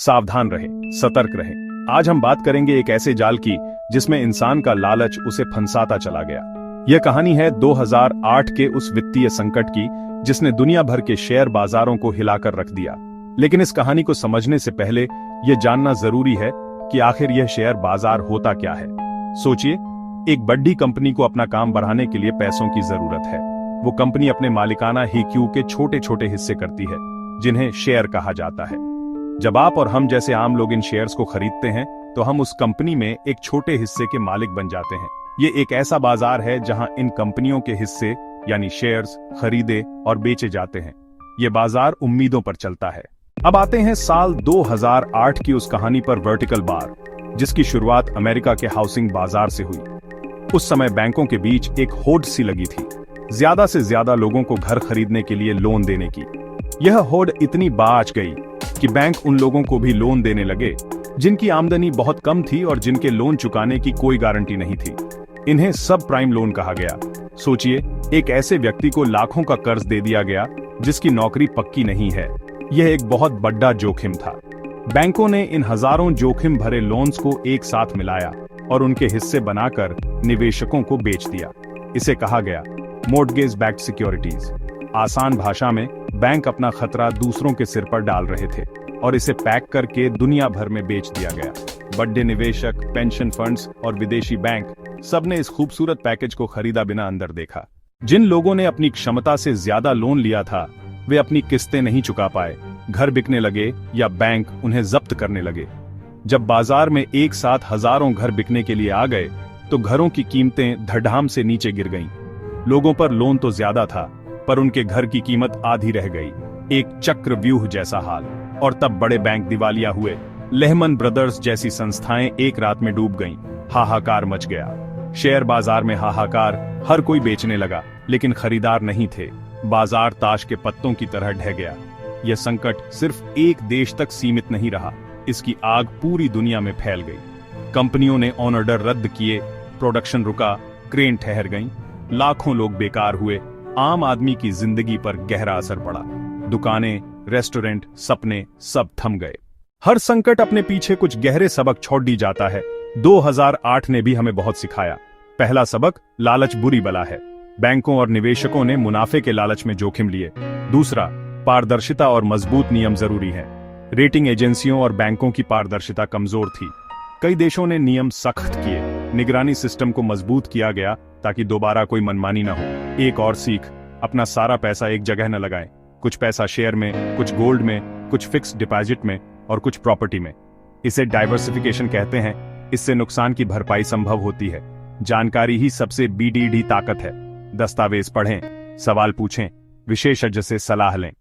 सावधान रहें, सतर्क रहें। आज हम बात करेंगे एक ऐसे जाल की जिसमें इंसान का लालच उसे फंसाता चला गया। यह कहानी है 2008 के उस वित्तीय संकट की जिसने दुनिया भर के शेयर बाजारों को हिलाकर रख दिया। लेकिन इस कहानी को समझने से पहले यह जानना जरूरी है कि आखिर यह शेयर बाजार होता क्या है। सोचिए, एक बड़ी कंपनी को अपना काम बढ़ाने के लिए पैसों की जरूरत है। वो कंपनी अपने मालिकाना हिस्सों के छोटे छोटे हिस्से करती है जिन्हें शेयर कहा जाता है। जब आप और हम जैसे आम लोग इन शेयर्स को खरीदते हैं तो हम उस कंपनी में एक छोटे हिस्से के मालिक बन जाते हैं। ये एक ऐसा बाजार है जहां इन कंपनियों के हिस्से यानी शेयर्स खरीदे और बेचे जाते हैं। ये बाजार उम्मीदों पर चलता है। अब आते हैं साल 2008 की उस कहानी पर, वर्टिकल बार, जिसकी शुरुआत अमेरिका के हाउसिंग बाजार से हुई। उस समय बैंकों के बीच एक होड़ सी लगी थी, ज्यादा से ज्यादा लोगों को घर खरीदने के लिए लोन देने की। यह होड़ इतनी बाज गई कि बैंक उन लोगों को भी लोन देने लगे जिनकी आमदनी बहुत कम थी और जिनके लोन चुकाने की कोई गारंटी नहीं थी। इन्हें सब प्राइम लोन कहा गया। सोचिए, एक ऐसे व्यक्ति को लाखों का कर्ज दे दिया गया जिसकी नौकरी पक्की नहीं है। यह एक बहुत बड़ा जोखिम था। बैंकों ने इन हजारों जोखिम भरे लोन्स को एक साथ मिलाया और उनके हिस्से बनाकर निवेशकों को बेच दिया। इसे कहा गया मॉर्टगेज बैक्ड सिक्योरिटीज। आसान भाषा में, बैंक अपना खतरा दूसरों के सिर पर डाल रहे थे और इसे पैक करके दुनिया भर में बेच दिया गया। बड़े निवेशक, पेंशन फंड्स और विदेशी बैंक सबने इस खूबसूरत पैकेज को खरीदा बिना अंदर देखा। जिन लोगों ने अपनी क्षमता से ज्यादा लोन लिया था वे अपनी किस्तें नहीं चुका पाए, घर बिकने लगे या बैंक उन्हें जब्त करने लगे। जब बाजार में एक साथ हजारों घर बिकने के लिए आ गए तो घरों की कीमतें धड़ाम से नीचे गिर गईं। लोगों पर लोन तो ज्यादा था पर उनके घर की कीमत आधी रह गई। एक चक्रव्यूह जैसा हाल। और तब बड़े बैंक दिवालिया हुए। लेहमन ब्रदर्स जैसी संस्थाएं एक रात में डूब गईं। हाहाकार मच गया। शेयर बाजार में हाहाकार। हर कोई बेचने लगा लेकिन खरीदार नहीं थे। बाजार ताश के पत्तों की तरह ढह गया। यह संकट सिर्फ एक देश तक सीमित नहीं रहा, इसकी आग पूरी दुनिया में फैल गई। कंपनियों ने ऑन ऑर्डर रद्द किए, प्रोडक्शन रुका, क्रेन ठहर गईं, लाखों लोग बेकार हुए। आम आदमी की जिंदगी पर गहरा असर पड़ा। दुकानें, रेस्टोरेंट, सपने सब थम गए। हर संकट अपने पीछे कुछ गहरे सबक छोड़ दी जाता है। 2008 ने भी हमें बहुत सिखाया। पहला सबक, लालच बुरी बला है। बैंकों और निवेशकों ने मुनाफे के लालच में जोखिम लिए। दूसरा, पारदर्शिता और मजबूत नियम जरूरी हैं। रेटिंग एजेंसियों और बैंकों की पारदर्शिता कमजोर थी। कई देशों ने नियम सख्त किए, निगरानी सिस्टम को मजबूत किया गया ताकि दोबारा कोई मनमानी न हो। एक और सीख, अपना सारा पैसा एक जगह न लगाएं। कुछ पैसा शेयर में, कुछ गोल्ड में, कुछ फिक्स्ड डिपॉजिट में और कुछ प्रॉपर्टी में। इसे डाइवर्सिफिकेशन कहते हैं। इससे नुकसान की भरपाई संभव होती है। जानकारी ही सबसे बड़ी ताकत है। दस्तावेज पढ़ें, सवाल पूछें, विशेषज्ञ से सलाह लें।